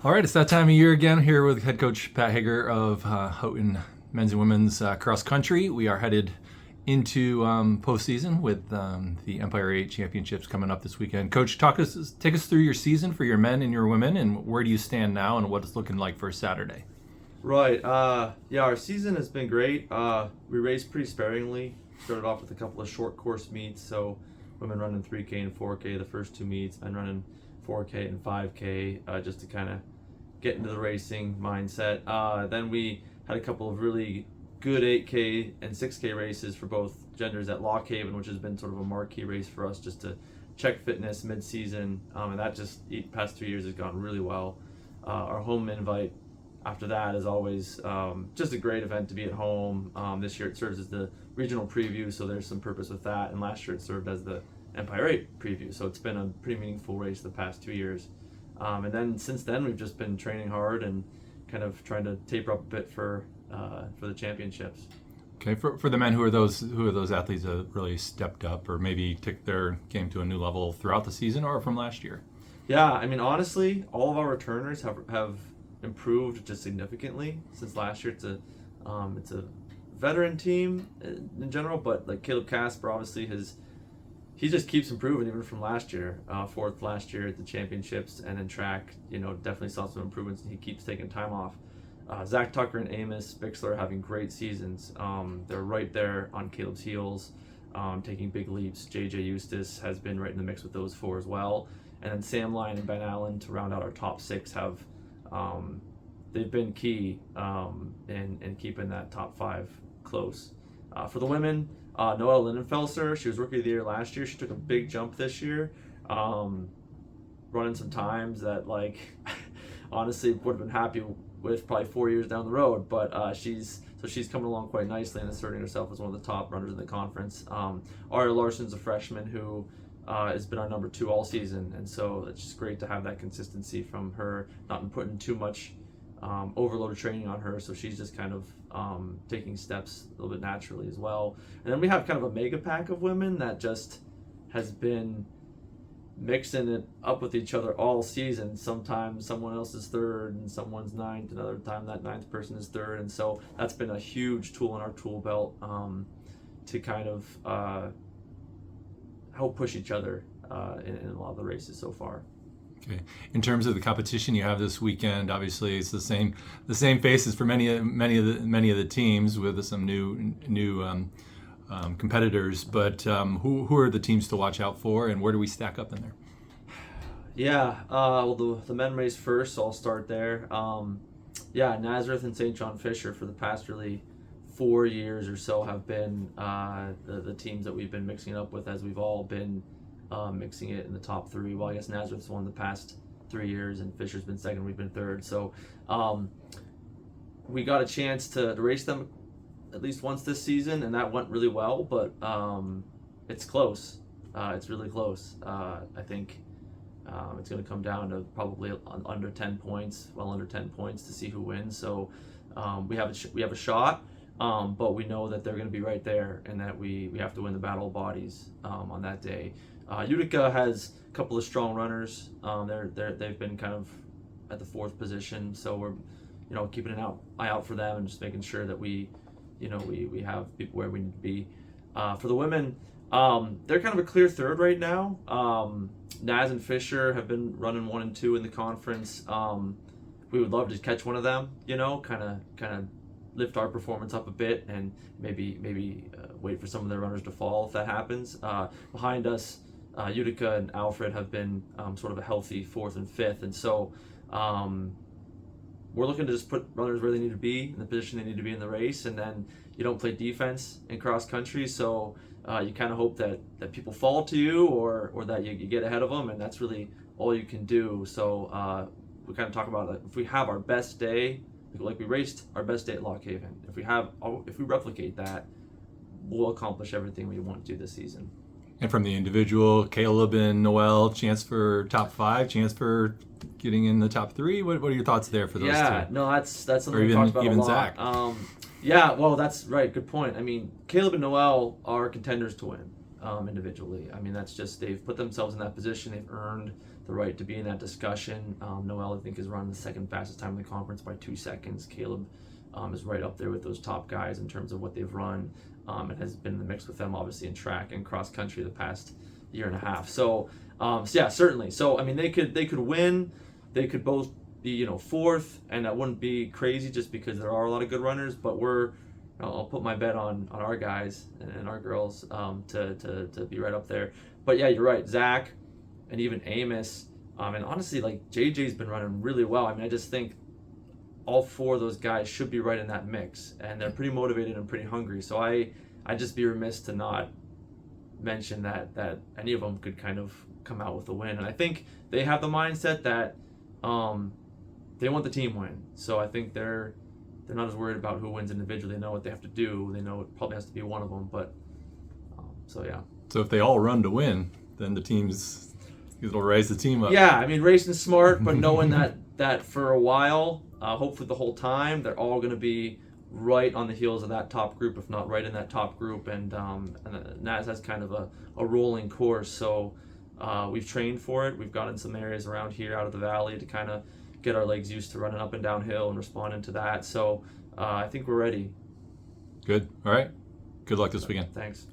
All right, it's that time of year again here with Head Coach Pat Hager of Houghton Men's and Women's Cross Country. We are headed into postseason with the Empire 8 Championships coming up this weekend. Coach, take us through your season for your men and your women, and where do you stand now and what it's looking like for Saturday? Right. Our season has been great. We raced pretty sparingly. Started off with a couple of short course meets, so women running 3K and 4K the first two meets, men running 4K and 5K just to kind of get into the racing mindset. Then we had a couple of really good 8K and 6K races for both genders at Lock Haven, which has been sort of a marquee race for us just to check fitness mid-season, and that just the past 3 years has gone really well. Our home invite after that is always just a great event to be at home. This year it serves as the regional preview, so there's some purpose with that, and last year it served as the Empire 8 preview, so it's been a pretty meaningful race the past 2 years. And then since then we've just been training hard and kind of trying to taper up a bit for the championships. Okay, for the men, who are those athletes that really stepped up or maybe took their game to a new level throughout the season or from last year? Yeah, I mean, honestly, all of our returners have improved just significantly since last year. It's a veteran team in general, but like Caleb Casper obviously he just keeps improving even from last year. Fourth last year at the championships, and in track, definitely saw some improvements, and he keeps taking time off. Zach Tucker and Amos Bixler are having great seasons. They're right there on Caleb's heels, taking big leaps. JJ Eustace has been right in the mix with those four as well. And then Sam Lyon and Ben Allen to round out our top six have they've been key in keeping that top five close. For the women, Noelle Lindenfelser, she was Rookie of the Year last year. She took a big jump this year, running some times that, like, honestly would have been happy with probably 4 years down the road. But she's coming along quite nicely and asserting herself as one of the top runners in the conference. Aria Larson's a freshman who has been our number 2 all season, and so it's just great to have that consistency from her, not putting too much overloaded training on her, so she's just kind of taking steps a little bit naturally as well. And then we have kind of a mega pack of women that just has been mixing it up with each other all season. Sometimes someone else is third and someone's ninth, another time that ninth person is third, and so that's been a huge tool in our tool belt to kind of help push each other in a lot of the races so far. Okay. In terms of the competition you have this weekend, obviously it's the same faces for many of the teams with some new competitors. But who are the teams to watch out for, and where do we stack up in there? Yeah, well, the men race first, so I'll start there. Nazareth and St. John Fisher for the past really 4 years or so have been the teams that we've been mixing it up with, as we've all been mixing it in the top 3. Well, I guess Nazareth's won the past 3 years, and Fisher's been second, we've been third. So we got a chance to race them at least once this season, and that went really well, but it's close. It's really close. I think it's going to come down to probably under 10 points, well under 10 points to see who wins. So we have a shot, but we know that they're going to be right there, and that we have to win the battle of bodies on that day. Utica has a couple of strong runners. They've been kind of at the 4th position, so we're keeping an eye out for them and just making sure that we have people where we need to be. For the women, they're kind of a clear third right now. Naz and Fisher have been running 1 and 2 in the conference. We would love to catch one of them, kind of lift our performance up a bit, and maybe wait for some of their runners to fall if that happens. Behind us, Utica and Alfred have been sort of a healthy 4th and 5th, and so we're looking to just put runners where they need to be, in the position they need to be in the race, and then you don't play defense in cross country, so you kind of hope that people fall to you or that you get ahead of them, and that's really all you can do. So we kind of talk about that. If we have our best day, like we raced our best day at Lock Haven, if we replicate that, we'll accomplish everything we want to do this season. And from the individual, Caleb and Noelle, chance for top 5, chance for getting in the top 3. What are your thoughts there for those two? Yeah, no, that's something we talked about a lot. Zach. Yeah, well, that's right. Good point. I mean, Caleb and Noelle are contenders to win individually. I mean, that's just, they've put themselves in that position. They've earned the right to be in that discussion. Noel, I think, is running the second fastest time in the conference by 2 seconds. Caleb is right up there with those top guys in terms of what they've run, and has been in the mix with them, obviously, in track and cross country the past year and a half. So yeah, certainly. So I mean, they could win. They could both be fourth, and that wouldn't be crazy just because there are a lot of good runners. But I'll put my bet on our guys and our girls to be right up there. But yeah, you're right, Zach, and even Amos, and honestly, like JJ's been running really well. I mean, I just think all 4 of those guys should be right in that mix, and they're pretty motivated and pretty hungry. So I'd just be remiss to not mention that any of them could kind of come out with a win. And I think they have the mindset that they want the team win. So I think they're not as worried about who wins individually. They know what they have to do. They know it probably has to be one of them. But so yeah. So if they all run to win, then it'll raise the team up. Yeah, I mean, racing smart, but knowing that for a while, hopefully the whole time, they're all going to be right on the heels of that top group, if not right in that top group. And NAS has kind of a rolling course. So we've trained for it. We've got in some areas around here out of the valley to kind of get our legs used to running up and downhill and responding to that. So I think we're ready. Good. All right. Good luck this weekend. Thanks.